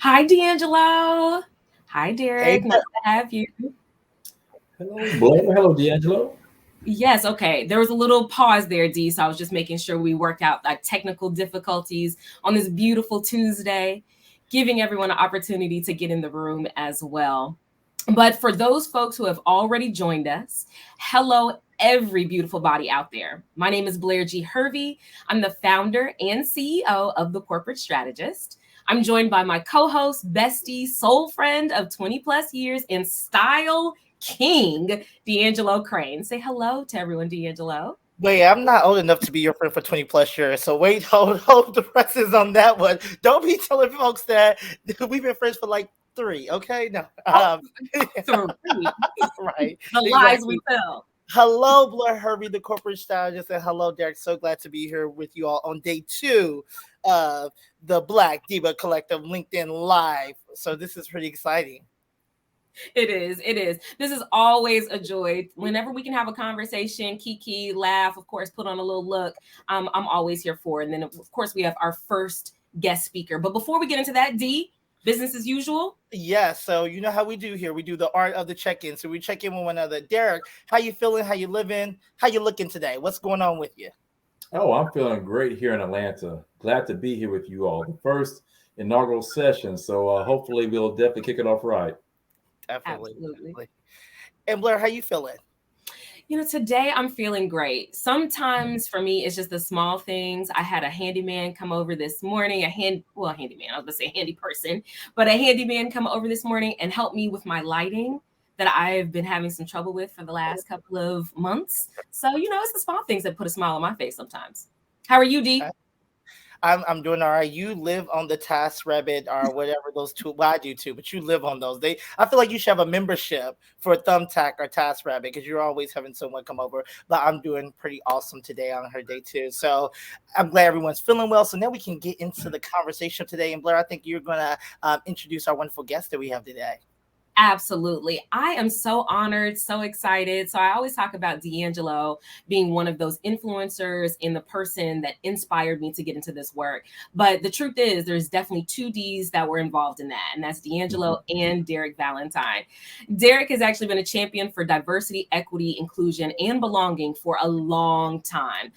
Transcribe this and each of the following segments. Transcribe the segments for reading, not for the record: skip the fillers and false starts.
Hi, D'Angelo. Hi, Hey, Derek. Nice to have you. Hello, Blair. Hello, D'Angelo. Yes, okay. There was a little pause there, D. So I was just making sure we worked out technical difficulties on this beautiful Tuesday, giving everyone an opportunity to get in the room as well. But for those folks who have already joined us, hello, every beautiful body out there. My name is Blair G. Hervey. I'm the founder and CEO of The Corporate Strategist. I'm joined by my co host, bestie, soul friend of 20 plus years, and style king, D'Angelo Crane. Say hello to everyone, D'Angelo. wait, I'm not old enough to be your friend for 20 plus years. So wait, hold the presses on that one. Don't be telling folks that we've been friends for like three. Okay, no, Oh, three. right, The lies we exactly. tell. Hello, Blair Hervey, the corporate strategist, and hello, Derek. So glad to be here with you all on day two of the Black DEIBA Collective LinkedIn Live. So this is pretty exciting. It is. It is. This is always a joy. Whenever we can have a conversation, kiki, laugh, of course, put on a little look. I'm always here for. And then, of course, we have our first guest speaker. But before we get into that, D, business as usual. Yeah, so you know how we do here. We do the art of the check-in. So we check in with one another. Derek, how you feeling? How you living? How you looking today? What's going on with you? Oh, I'm feeling great here in Atlanta. Glad to be here with you all. The first inaugural session. So hopefully we'll definitely kick it off right. Definitely, Absolutely. definitely. And Blair, how you feeling? Today I'm feeling great. Sometimes for me, it's just the small things. I had a handyman come over this morning, handyman, I was gonna say handy person, but a handyman come over this morning and help me with my lighting that I've been having some trouble with for the last couple of months. So, it's the small things that put a smile on my face sometimes. How are you, D? I'm doing all right. You live on the Task Rabbit or whatever those two. Well, I do too, but you live on those. I feel like you should have a membership for Thumbtack or Task Rabbit because you're always having someone come over. But I'm doing pretty awesome today on her day too. So I'm glad everyone's feeling well. So now we can get into the conversation today. And Blair, I think you're gonna introduce our wonderful guest that we have today. Absolutely. I am so honored, so excited. So I always talk about D'Angelo being one of those influencers and the person that inspired me to get into this work. But the truth is, there's definitely two D's that were involved in that, and that's D'Angelo and Derek Valentine. Derek has actually been a champion for diversity, equity, inclusion, and belonging for a long time.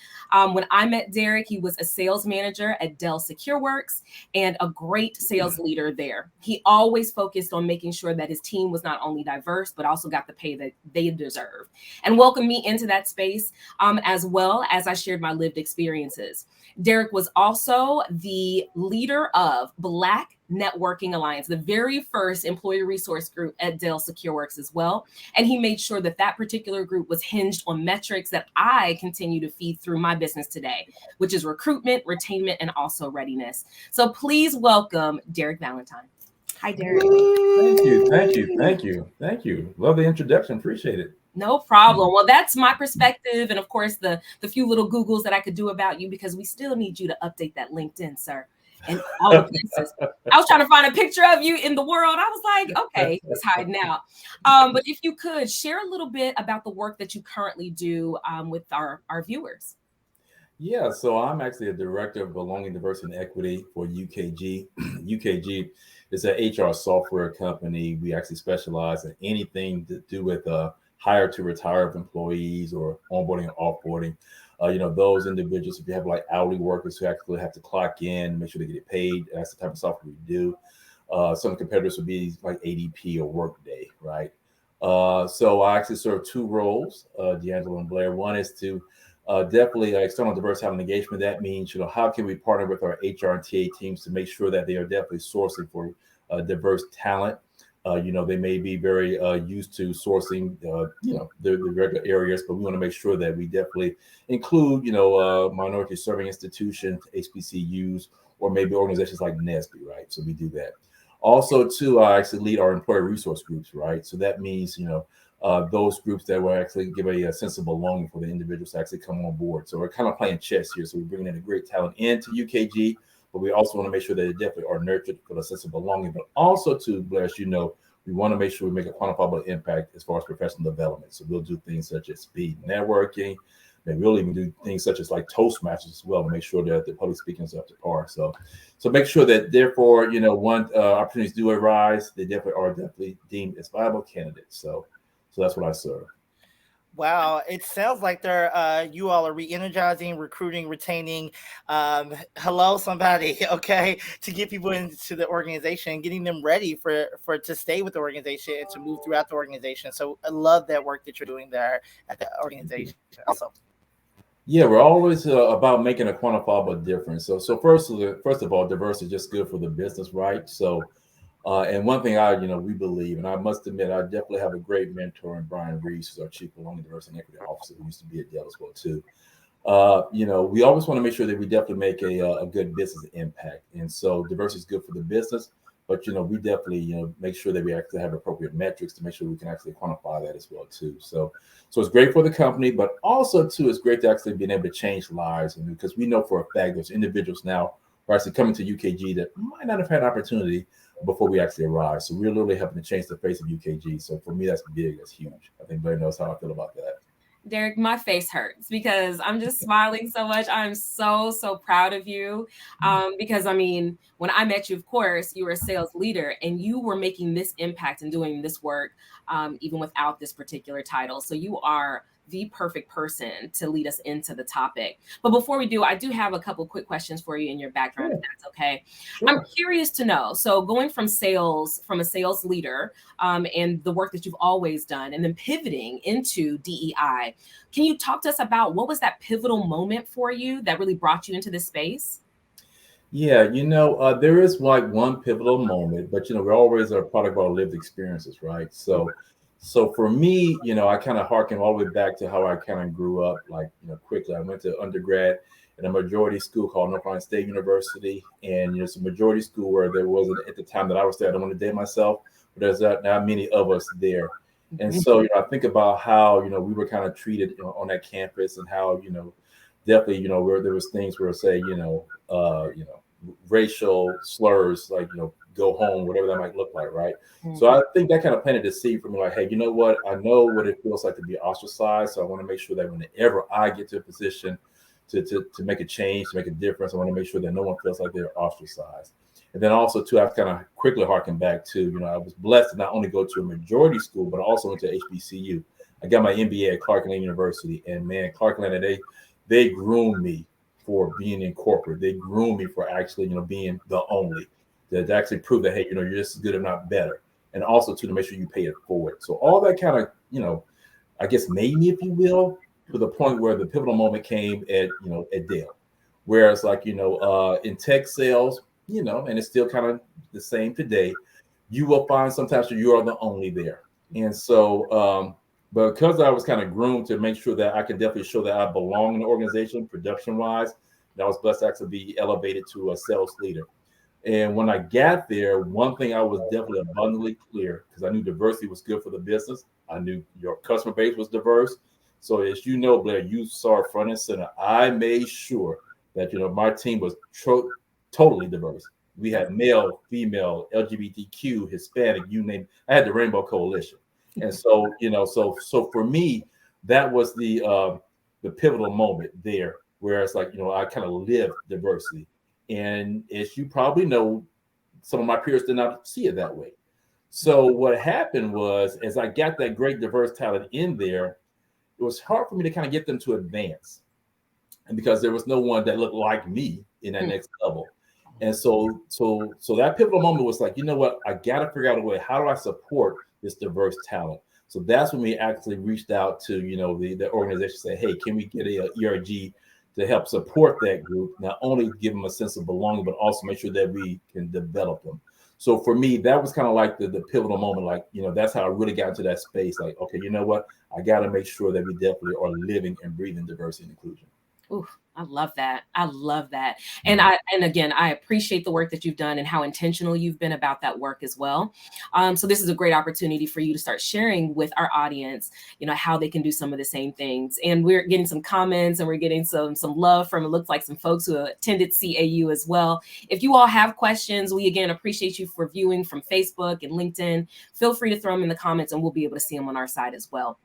When I met Derek, he was a sales manager at Dell SecureWorks and a great sales leader there. He always focused on making sure that his team was not only diverse, but also got the pay that they deserve and welcomed me into that space as well as I shared my lived experiences. Derek was also the leader of Black Networking Alliance, the very first employee resource group at Dell SecureWorks as well. And he made sure that that particular group was hinged on metrics that I continue to feed through my business today, which is recruitment, retainment, and also readiness. So please welcome Derek Valentine. Hi, Derek. Thank you. Thank you. Thank you. Thank you. Love the introduction. Appreciate it. No problem. Well, that's my perspective, and of course, the few little Googles that I could do about you because we still need you to update that LinkedIn, sir, and all the places. I was trying to find a picture of you in the world. I was like, okay, he's hiding out. But if you could share a little bit about the work that you currently do with our viewers. Yeah, so I'm actually a director of belonging, diversity, and equity for UKG. UKG is an HR software company. We actually specialize in anything to do with hire to retire of employees or onboarding and offboarding. Those individuals, if you have like hourly workers who actually have to clock in, make sure they get paid, that's the type of software we do. Some competitors would be like ADP or Workday, right? So I actually serve two roles, D'Angelo and Blair. One is to definitely external diversity talent engagement. That means, how can we partner with our HR and TA teams to make sure that they are definitely sourcing for diverse talent. They may be very used to sourcing, the regular areas, but we want to make sure that we definitely include, minority serving institutions, HBCUs, or maybe organizations like NSBE, right? So we do that. Also, too, I actually lead our employer resource groups, right? So that means, those groups that will actually give a sense of belonging for the individuals to actually come on board. So we're kind of playing chess here. So we're bringing in a great talent into UKG, but we also want to make sure that they definitely are nurtured for a sense of belonging. But also, to Blair, as we want to make sure we make a quantifiable impact as far as professional development. So we'll do things such as speed networking, And we'll even do things such as like Toastmasters as well to make sure that the public speaking is up to par. So make sure that therefore, when opportunities do arise, they definitely deemed as viable candidates. So that's what I serve. Wow, it sounds like you all are re-energizing, recruiting, retaining. Hello, somebody, okay, to get people into the organization, getting them ready for to stay with the organization and to move throughout the organization. So I love that work that you're doing there at the organization. Also, yeah, we're always about making a quantifiable difference. So first of all, diversity is just good for the business, right? So. And one thing we believe, and I must admit, I definitely have a great mentor in Brian Reese, who's our Chief Belonging, Diversity, and Equity Officer, who used to be at Dell as well too. We always want to make sure that we definitely make a good business impact, and so diversity is good for the business. But we definitely make sure that we actually have appropriate metrics to make sure we can actually quantify that as well too. So it's great for the company, but also too, it's great to actually being able to change lives, and because we know for a fact there's individuals now who are actually coming to UKG that might not have had opportunity before we actually arrive. So we're literally helping to change the face of UKG. So for me, that's big, that's huge. I think Blair knows how I feel about that. Derek, my face hurts because I'm just smiling so much. I'm so, so proud of you. Because I mean, when I met you, of course, you were a sales leader and you were making this impact and doing this work, even without this particular title. So you are the perfect person to lead us into the topic. But before we do, I do have a couple quick questions for you in your background, if that's okay. Sure. I'm curious to know. So going from a sales leader, and the work that you've always done, and then pivoting into DEI, can you talk to us about what was that pivotal moment for you that really brought you into this space? Yeah, there is like one pivotal moment, but we're always a product of our lived experiences, right? So for me, I kind of harken all the way back to how I kind of grew up, like, quickly. I went to undergrad at a majority school called North Carolina State University. And, it's a majority school where there wasn't, at the time that I was there, I don't want to date myself, but there's not many of us there. And so, I think about how, we were kind of treated on that campus, and how, definitely, where there was things where, say, racial slurs, like, go home, whatever that might look like, right? So I think that kind of planted the seed for me, like, hey, you know what? I know what it feels like to be ostracized. So I want to make sure that whenever I get to a position to make a change, to make a difference, I want to make sure that no one feels like they're ostracized. And then also too, I've kind of quickly harkened back to, I was blessed to not only go to a majority school, but I also went to HBCU. I got my MBA at Clark Atlanta University, and man, Clark Atlanta, they groomed me for being in corporate. They groomed me for actually, being the only, to actually prove that, hey, you're just as good if not better. And also to make sure you pay it forward. So all that kind of, I guess made me, if you will, to the point where the pivotal moment came at Dell. Whereas like, in tech sales, and it's still kind of the same today, you will find sometimes you are the only there. And so, but because I was kind of groomed to make sure that I can definitely show that I belong in the organization production wise, I was blessed to actually be elevated to a sales leader. And when I got there, one thing I was definitely abundantly clear, because I knew diversity was good for the business. I knew your customer base was diverse. So as you know, Blair, you saw it front and center. I made sure that, my team was totally diverse. We had male, female, LGBTQ, Hispanic, you name it. I had the Rainbow Coalition. And so, so for me, that was the pivotal moment there, where it's like, I kind of lived diversity. And as you probably know, some of my peers did not see it that way. So what happened was, as I got that great diverse talent in there, it was hard for me to kind of get them to advance. And because there was no one that looked like me in that next level. And so that pivotal moment was like, you know what, I got to figure out a way. How do I support this diverse talent? So that's when we actually reached out to, the organization, say, hey, can we get a ERG to help support that group, not only give them a sense of belonging, but also make sure that we can develop them. So for me, that was kind of like the pivotal moment. Like, that's how I really got into that space. Like, okay, you know what? I got to make sure that we definitely are living and breathing diversity and inclusion. Ooh, I love that. I love that. And again, I appreciate the work that you've done and how intentional you've been about that work as well. So this is a great opportunity for you to start sharing with our audience, how they can do some of the same things. And we're getting some comments, and we're getting some love from, it looks like, some folks who attended CAU as well. If you all have questions, we again appreciate you for viewing from Facebook and LinkedIn. Feel free to throw them in the comments, and we'll be able to see them on our side as well.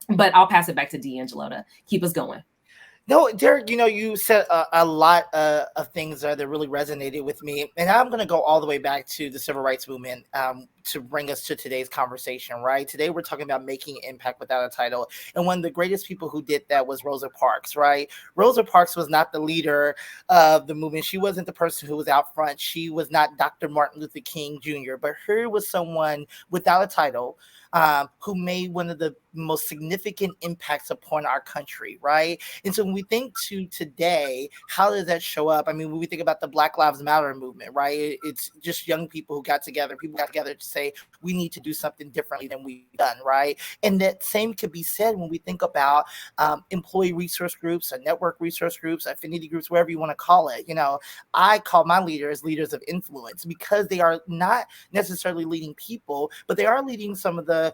But I'll pass it back to D'Angelo to keep us going. No, Derek, you said a lot of things that really resonated with me. And I'm going to go all the way back to the civil rights movement to bring us to today's conversation, right? Today, we're talking about making impact without a title. And one of the greatest people who did that was Rosa Parks, right? Rosa Parks was not the leader of the movement. She wasn't the person who was out front. She was not Dr. Martin Luther King Jr., but her was someone without a title who made one of the most significant impacts upon our country, right? And so when we think to today, how does that show up? I mean, when we think about the Black Lives Matter movement, right? It's just young people who got together, people got together to say, we need to do something differently than we've done, right? And that same could be said when we think about employee resource groups, or network resource groups, affinity groups, whatever you want to call it. I call my leaders leaders of influence because they are not necessarily leading people, but they are leading some of the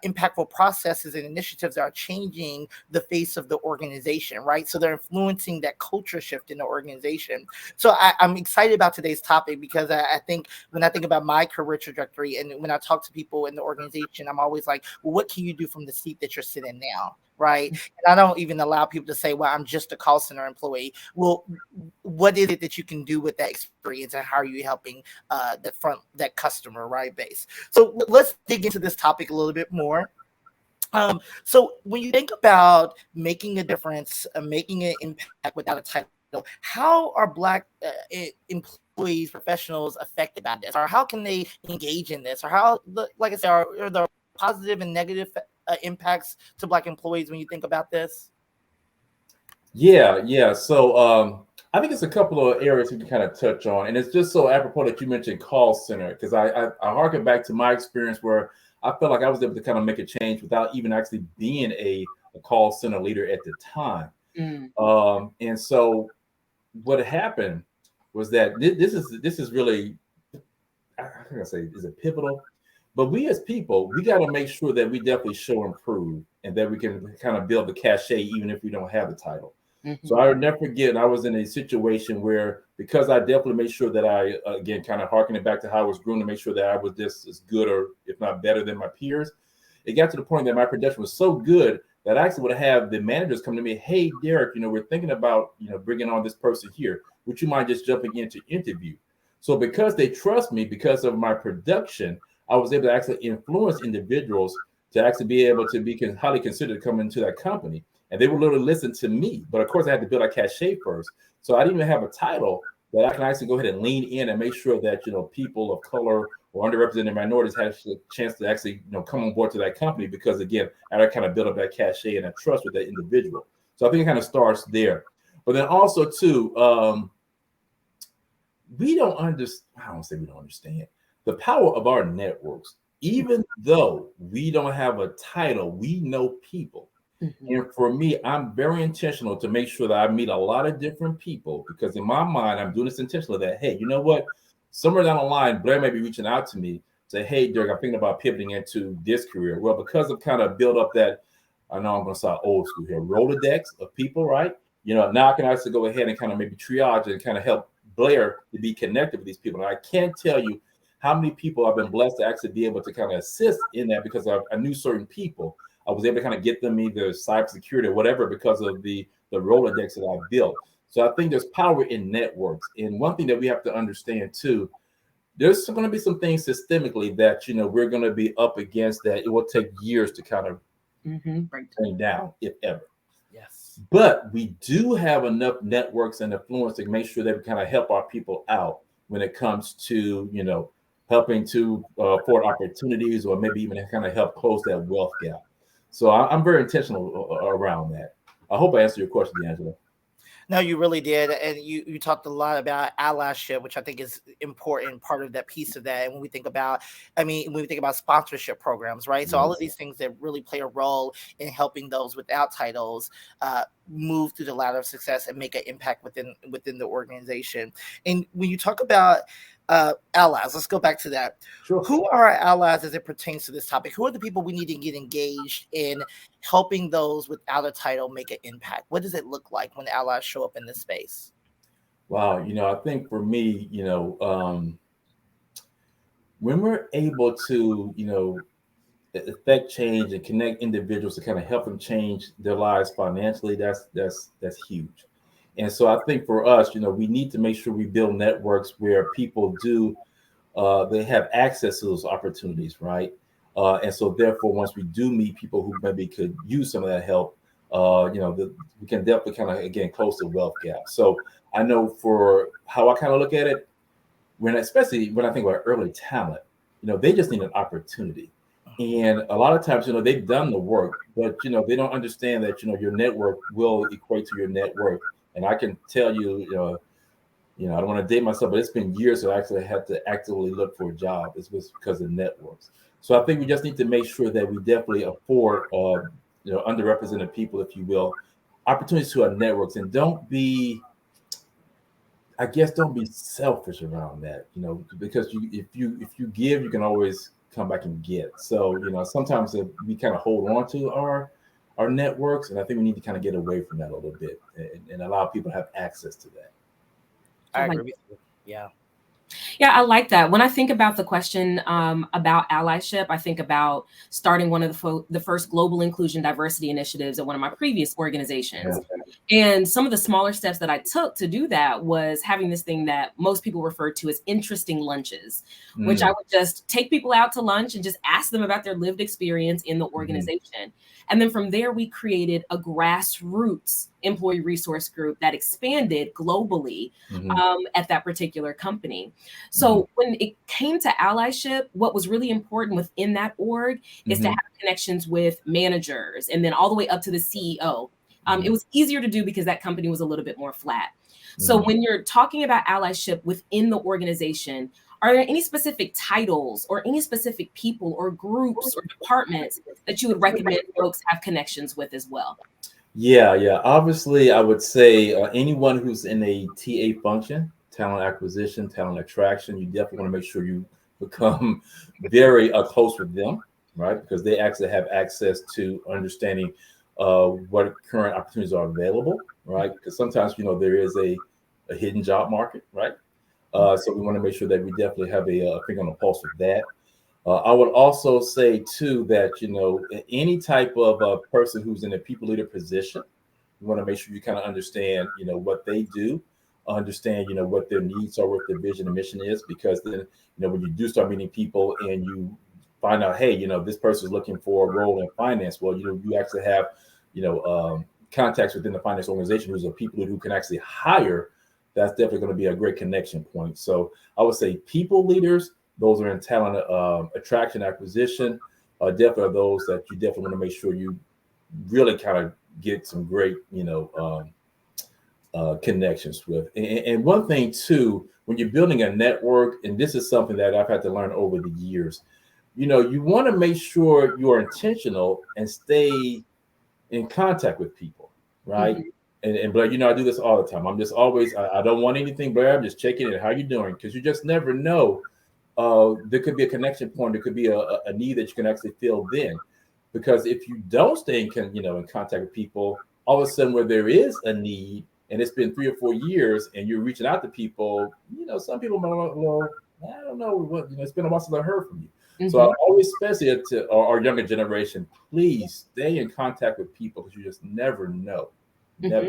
impactful processes and initiatives that are changing the face of the organization, right? So they're influencing that culture shift in the organization. So I'm excited about today's topic because I think when I think about my career trajectory and when I talk to people in the organization, I'm always like, well, what can you do from the seat that you're sitting now? Right. And I don't even allow people to say, well, I'm just a call center employee. Well, what is it that you can do with that experience and how are you helping that customer, right, base? So let's dig into this topic a little bit more. So when you think about making a difference, making an impact without a title, how are Black employees, professionals affected by this, or how can they engage in this, or how, like I said, are there positive and negative impacts to Black employees when you think about this? Yeah. So I think it's a couple of areas we can kind of touch on, and it's just so apropos that you mentioned call center because I harken back to my experience where I felt like I was able to kind of make a change without even actually being a call center leader at the time. Mm. And so what happened was that this is really, how can I say, is it pivotal? But we as people, we got to make sure that we definitely show and prove, and that we can kind of build the cachet even if we don't have the title. So Mhm. I would never forget, I was in a situation where, because I definitely made sure that I, again, kind of harkening back to how I was groomed to make sure that I was just as good or if not better than my peers, it got to the point that my production was so good that I actually would have the managers come to me, hey, Derek, we're thinking about, bringing on this person here. Would you mind just jumping into interview? So because they trust me, because of my production, I was able to actually influence individuals to actually be able to be highly considered to come into that company. And they would literally listen to me. But of course, I had to build a cachet first. So I didn't even have a title that I can actually go ahead and lean in and make sure that, people of color or underrepresented minorities have a chance to actually, come on board to that company because, again, I kind of build up that cachet and that trust with that individual. So I think it kind of starts there. But then also, too, we don't understand. I don't say we don't understand the power of our networks. Even though we don't have a title, we know people. Mhm. And for me, I'm very intentional to make sure that I meet a lot of different people because in my mind, I'm doing this intentionally that, hey, you know what? Somewhere down the line, Blair may be reaching out to me, say, hey, Dirk, I'm thinking about pivoting into this career. Well, because I've kind of built up that, I know I'm going to sound old school here, Rolodex of people, right? Now I can actually go ahead and kind of maybe triage and kind of help Blair to be connected with these people. And I can't tell you how many people I've been blessed to actually be able to kind of assist in that because I knew certain people. I was able to kind of get them either cybersecurity or whatever because of the Rolodex that I built. So I think there's power in networks. And one thing that we have to understand too, there's going to be some things systemically that we're going to be up against that it will take years to kind of Mhm. bring down, if ever. Yes. But we do have enough networks and influence to make sure that we kind of help our people out when it comes to helping to afford opportunities or maybe even kind of help close that wealth gap. So I'm very intentional around that. I hope I answered your question, D'Angelo. No, you really did, and you talked a lot about allyship, which I think is important part of that piece of that. And when we think about, I mean, when we think about sponsorship programs, right? So all of Yes. these things that really play a role in helping those without titles move through the ladder of success and make an impact within the organization. And when you talk about allies, let's go back to that. Sure. Who are our allies as it pertains to this topic? Who are the people we need to get engaged in helping those without a title make an impact? What does it look like when allies show up in this space? Wow. I think for me, when we're able to, affect change and connect individuals to kind of help them change their lives financially, that's huge. And so I think for us, we need to make sure we build networks where people do they have access to those opportunities, right? And so therefore, once we do meet people who maybe could use some of that help, we can definitely kind of again close the wealth gap. So I know for how I kind of look at it, especially when I think about early talent, they just need an opportunity. And a lot of times, they've done the work, but they don't understand that your network will equate to your net worth. And I can tell you, I don't want to date myself, but it's been years that I actually had to actively look for a job. It's because of networks. So I think we just need to make sure that we definitely afford, underrepresented people, if you will, opportunities to our networks, and don't be selfish around that, because if you give, you can always come back and get. So, sometimes we kind of hold on to our networks, and I think we need to kind of get away from that a little bit and allow people to have access to that. I agree with you. Yeah. Yeah, I like that. When I think about the question about allyship, I think about starting one of the first global inclusion diversity initiatives at one of my previous organizations. Yeah. And some of the smaller steps that I took to do that was having this thing that most people refer to as interesting lunches, which I would just take people out to lunch and just ask them about their lived experience in the organization. And then from there, we created a grassroots employee resource group that expanded globally at that particular company. So when it came to allyship, what was really important within that org is to have connections with managers and then all the way up to the CEO. It was easier to do because that company was a little bit more flat. So when you're talking about allyship within the organization, are there any specific titles or any specific people or groups or departments that you would recommend folks have connections with as well? Yeah. Obviously, I would say anyone who's in a TA function, talent acquisition, talent attraction, you definitely want to make sure you become very close with them, right? Because they actually have access to understanding what current opportunities are available, right? Because sometimes, there is a hidden job market, right? So we want to make sure that we definitely have a finger on the pulse with that. I would also say too that any type of person who's in a people leader position, you want to make sure you kind of understand what they do, understand what their needs are, what their vision and mission is, because then when you do start meeting people and you find out, hey, this person is looking for a role in finance, well, you actually have contacts within the finance organization who's a people who can actually hire. That's definitely going to be a great connection point. So I would say people leaders, those are in talent attraction, acquisition, definitely are those that you definitely want to make sure you really kind of get some great, connections with. And one thing too, when you're building a network, and this is something that I've had to learn over the years, you want to make sure you are intentional and stay in contact with people, right? And Blair, I do this all the time. I'm just always, I don't want anything, Blair. I'm just checking in. How you doing? Because you just never know. There could be a connection point. There could be a need that you can actually fill then. Because if you don't stay in contact with people, all of a sudden where there is a need, and it's been 3 or 4 years, and you're reaching out to people, some people might, well, I don't know what, it's been a while since I heard from you. So I always, especially to our younger generation, please stay in contact with people because you just never know. Never.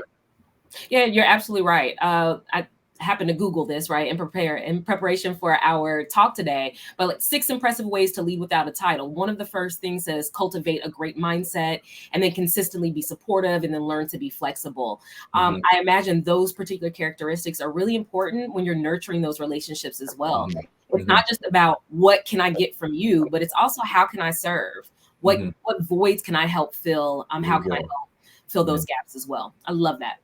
Yeah, you're absolutely right. I happened to Google this, right, in preparation for our talk today, but like 6 impressive ways to lead without a title. One of the first things says cultivate a great mindset and then consistently be supportive and then learn to be flexible. I imagine those particular characteristics are really important when you're nurturing those relationships as well. It's not just about what can I get from you, but it's also how can I serve? What voids can I help fill? How can I help fill those gaps as well? I love that.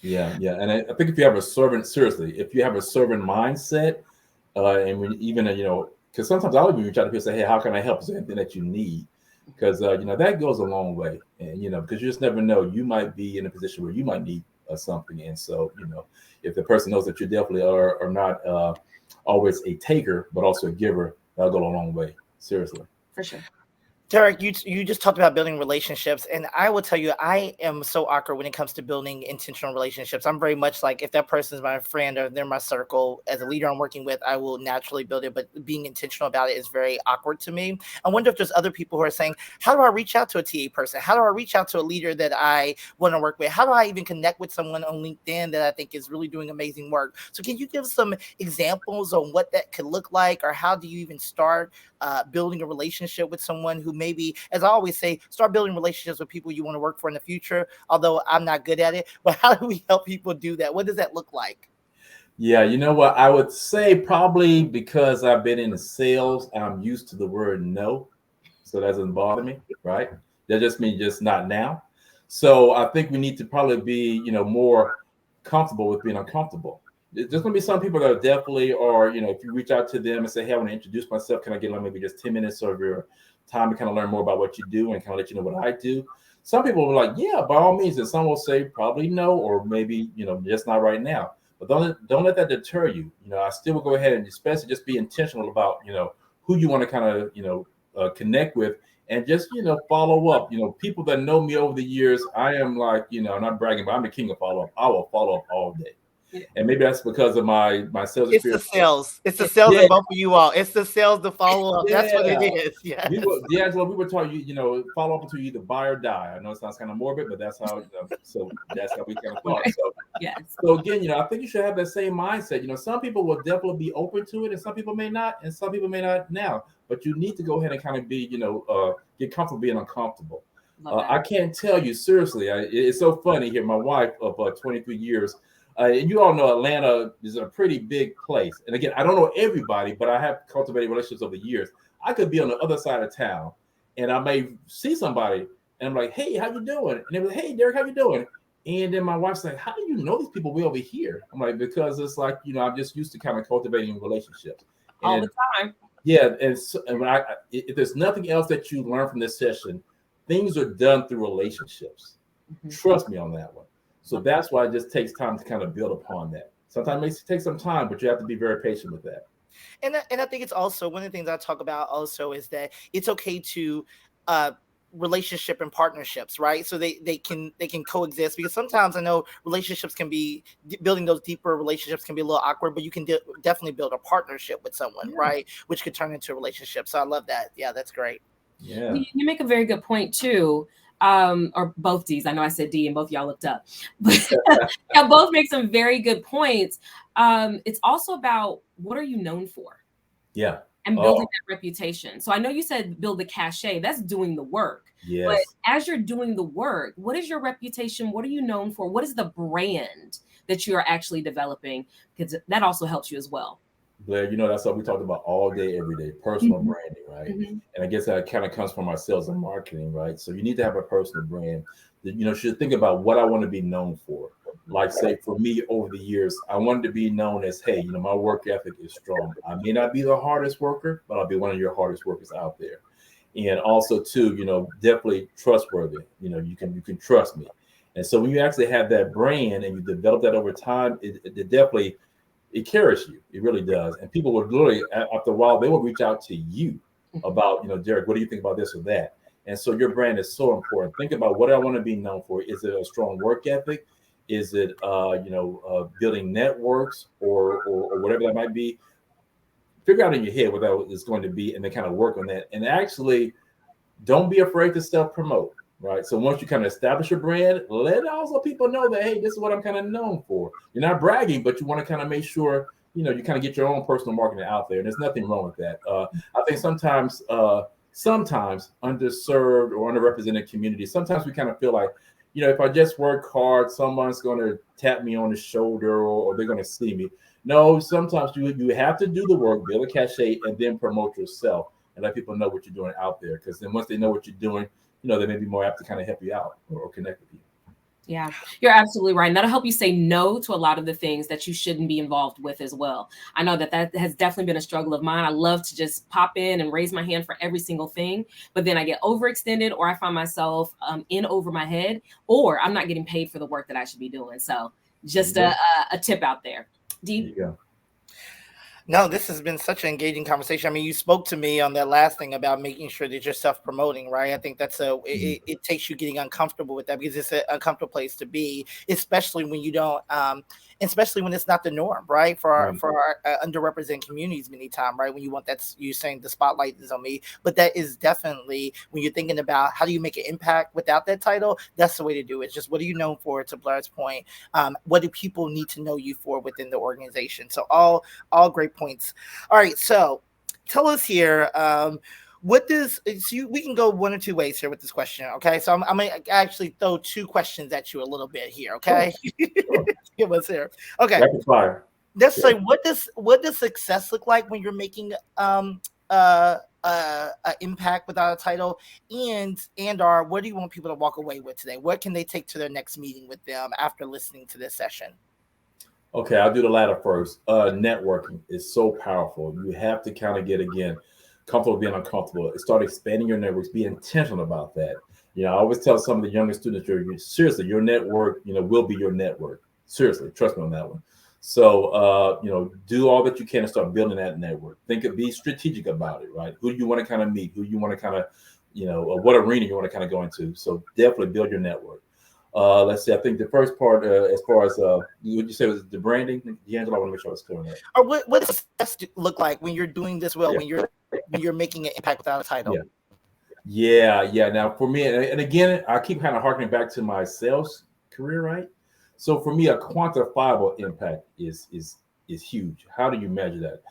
Yeah. And I think if you have a servant mindset, and when even, because sometimes I'll even reach out to people and say, hey, how can I help? Is there anything that you need? Because, that goes a long way. And, because you just never know, you might be in a position where you might need something. And so, if the person knows that you definitely are not always a taker, but also a giver, that'll go a long way. Seriously. For sure. Derek, you just talked about building relationships, and I will tell you, I am so awkward when it comes to building intentional relationships. I'm very much like, if that person is my friend or they're my circle, as a leader I'm working with, I will naturally build it, but being intentional about it is very awkward to me. I wonder if there's other people who are saying, how do I reach out to a TA person? How do I reach out to a leader that I want to work with? How do I even connect with someone on LinkedIn that I think is really doing amazing work? So can you give some examples on what that could look like, or how do you even start building a relationship with someone who maybe, as I always say, start building relationships with people you want to work for in the future, although I'm not good at it. But how do we help people do that? What does that look like? Yeah, you know what? I would say probably because I've been in the sales, I'm used to the word no. So that doesn't bother me, right? That just means just not now. So I think we need to probably be, more comfortable with being uncomfortable. There's going to be some people that are definitely, or, if you reach out to them and say, hey, I want to introduce myself, can I get like maybe just 10 minutes of your time to kind of learn more about what you do and kind of let you know what I do? Some people will be like, yeah, by all means. And some will say probably no, or maybe, just not right now. But don't let that deter you. I still will go ahead and especially just be intentional about, who you want to kind of, connect with, and just follow up. People that know me over the years, I am like, not bragging, but I'm the king of follow up. I will follow up all day. Yeah. And maybe that's because of my sales experience. It's the sales of both of you all. It's the sales, the follow up. That's what it is. Yeah. D'Angelo, we were taught follow up until you either buy or die. I know it sounds kind of morbid, but that's how so that's how we kind of thought. So yes. So again, I think you should have that same mindset. Some people will definitely be open to it, and some people may not, and some people may not now. But you need to go ahead and kind of be, get comfortable being uncomfortable. I can't tell you seriously. It's so funny here. My wife of 23 years. And you all know Atlanta is a pretty big place. And again, I don't know everybody, but I have cultivated relationships over the years. I could be on the other side of town, and I may see somebody, and I'm like, hey, how you doing? And they're like, hey, Derek, how you doing? And then my wife's like, how do you know these people way over here? I'm like, because it's like, I'm just used to kind of cultivating relationships. All the time. Yeah. And if there's nothing else that you learn from this session, things are done through relationships. Mm-hmm. Trust me on that one. So that's why it just takes time to kind of build upon that. Sometimes it may take some time, but you have to be very patient with that. And I think it's also one of the things I talk about also is that it's okay to relationship and partnerships, right? So they can coexist, because sometimes I know relationships can be, building those deeper relationships can be a little awkward, but you can definitely build a partnership with someone, right? Which could turn into a relationship. So I love that. Yeah, that's great. Yeah. You make a very good point too. Or both D's. I know I said D and both y'all looked up, but y'all both make some very good points. It's also about, what are you known for? Yeah. And building that reputation. So I know you said build the cachet. That's doing the work. Yes. But as you're doing the work, what is your reputation? What are you known for? What is the brand that you are actually developing? Because that also helps you as well. Blair, that's what we talked about all day, every day, personal mm-hmm. branding, right? Mm-hmm. And I guess that kind of comes from our sales and marketing, right? So you need to have a personal brand that, should think about what I want to be known for. Like, say, for me over the years, I wanted to be known as, hey, my work ethic is strong. I may not be the hardest worker, but I'll be one of your hardest workers out there. And also, too, definitely trustworthy. You can trust me. And so when you actually have that brand and you develop that over time, it definitely, it carries you. It really does. And people will literally, after a while, they will reach out to you about, Derek, what do you think about this or that? And so your brand is so important. Think about, what I want to be known for. Is it a strong work ethic? Is it, building networks or whatever that might be? Figure out in your head what that is going to be, and then kind of work on that. And actually, don't be afraid to self-promote, right? So once you kind of establish your brand, let also people know that, hey, this is what I'm kind of known for. You're not bragging, but you want to kind of make sure, you kind of get your own personal marketing out there. And there's nothing wrong with that. I think sometimes underserved or underrepresented communities, sometimes we kind of feel like, if I just work hard, someone's going to tap me on the shoulder, or they're going to see me. No, sometimes you have to do the work, build a cachet, and then promote yourself and let people know what you're doing out there. Because then once they know what you're doing, they may be more apt to kind of help you out or connect with you. Yeah, you're absolutely right. And that'll help you say no to a lot of the things that you shouldn't be involved with as well. I know that has definitely been a struggle of mine. I love to just pop in and raise my hand for every single thing, but then I get overextended, or I find myself in over my head, or I'm not getting paid for the work that I should be doing. So just a tip out there. There you go. No, this has been such an engaging conversation. I mean, you spoke to me on that last thing about making sure that you're self-promoting, right? I think that's it takes you getting uncomfortable with that because it's an uncomfortable place to be, especially when you don't, especially when it's not the norm, right? For our underrepresented communities, many times, right? When you want that, you're saying the spotlight is on me, but that is definitely when you're thinking about how do you make an impact without that title. That's the way to do it. It's just what are you known for? To Blair's point, what do people need to know you for within the organization? So all great points. All right, so tell us here. What does we can go one or two ways here with this question. Okay, so I'm gonna actually throw two questions at you a little bit here. Okay, Sure. give us here. Okay, Rapid fire. let's Sure. say what does success look like when you're making impact without a title, and what do you want people to walk away with today? What can they take to their next meeting with them after listening to this session? Okay, I'll do the latter first. Networking is so powerful. You have to kind of get again comfortable being uncomfortable. Start expanding your networks. Be intentional about that. You know, I always tell some of the younger students, seriously, your network, will be your network. Seriously, trust me on that one. So, do all that you can to start building that network. Be strategic about it, right? Who do you want to kind of meet? Who you want to kind of, what arena you want to kind of go into. So definitely build your network. Let's see. I think the first part, as far as would you say was the branding, D'Angelo? I want to make sure I was clear on that. Or what does success look like when you're doing this well, Yeah. when you're making an impact without a title? Yeah. Now, for me, and again, I keep kind of harkening back to my sales career, right? So for me, a quantifiable impact is huge. How do you measure that?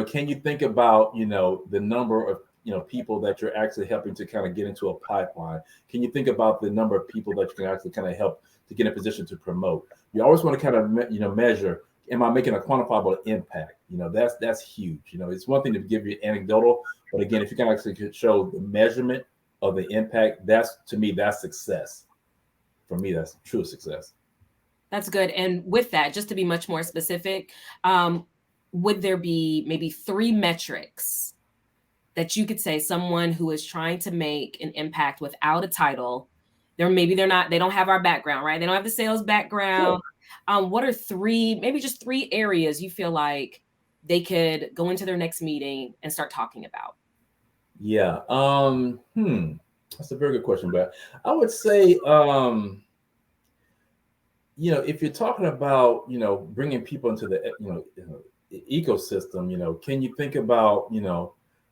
Can you think about the number of people that you're actually helping to kind of get into a pipeline? Can you think about the number of people that you can actually kind of help to get in a position to promote? You always want to kind of measure. Am I making a quantifiable impact? That's huge. It's one thing to give you anecdotal, but again, if you can actually show the measurement of the impact, to me, that's success. For me, that's true success. That's good. And with that, just to be much more specific, would there be maybe 3 metrics that you could say someone who is trying to make an impact without a title? They don't have our background, right? They don't have the sales background. Sure. What are 3, maybe just 3 areas you feel like they could go into their next meeting and start talking about? Yeah. That's a very good question, but I would say, if you're talking about, bringing people into the, ecosystem, can you think about,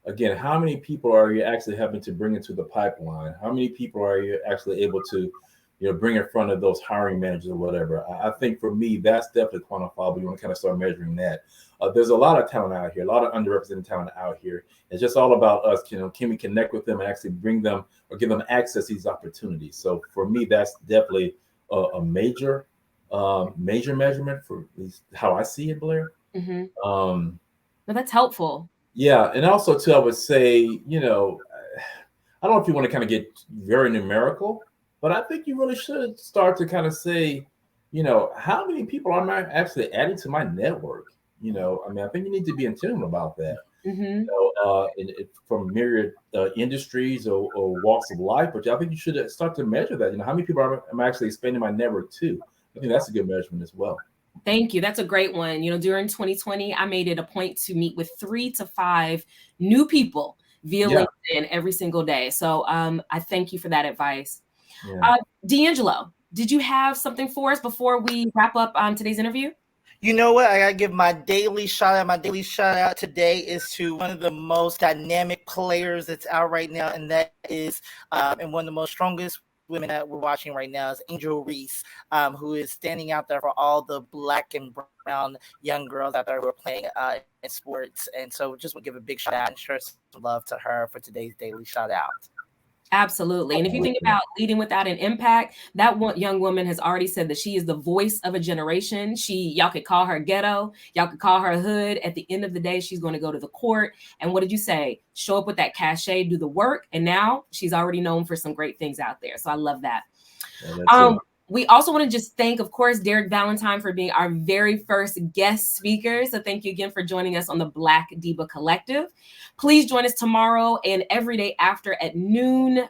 again, how many people are you actually having to bring into the pipeline? How many people are you actually able to, bring in front of those hiring managers or whatever? I think for me, that's definitely quantifiable. You want to kind of start measuring that. There's a lot of talent out here, a lot of underrepresented talent out here. It's just all about us, can we connect with them and actually bring them or give them access to these opportunities? So for me, that's definitely a major measurement for at least how I see it, Blair. Mm-hmm. Um, Well, that's helpful. yeah, and also too, I would say, I don't know if you want to kind of get very numerical, but I think you really should start to kind of say, how many people am I actually adding to my network? I think you need to be intentional about that. Mm-hmm. From myriad industries or walks of life, but I think you should start to measure that. How many people am I actually expanding my network to? I think that's a good measurement as well. Thank you. That's a great one. During 2020, I made it a point to meet with 3 to 5 new people via LinkedIn every single day. So I thank you for that advice. Yeah. D'Angelo, did you have something for us before we wrap up today's interview? You know what? I gotta give my daily shout out. My daily shout out today is to one of the most dynamic players that's out right now, and that is and one of the most strongest women that we're watching right now is Angel Reese, who is standing out there for all the Black and brown young girls out there who are playing in sports. And so just want to give a big shout out and share some love to her for today's daily shout out. Absolutely. And if you think about leading without an impact, that one young woman has already said that she is the voice of a generation. Y'all could call her ghetto. Y'all could call her hood. At the end of the day, she's going to go to the court. And what did you say? Show up with that cachet, do the work. And now she's already known for some great things out there. So I love that. We also want to just thank, of course, Derek Valentine for being our very first guest speaker. So thank you again for joining us on the Black DEIBA Collective. Please join us tomorrow and every day after at noon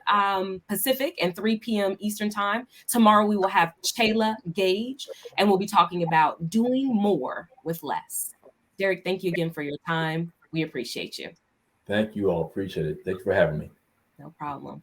Pacific and 3 p.m. Eastern time. Tomorrow we will have Shayla Gage, and we'll be talking about doing more with less. Derek, thank you again for your time. We appreciate you. Thank you all. Appreciate it. Thank you for having me. No problem.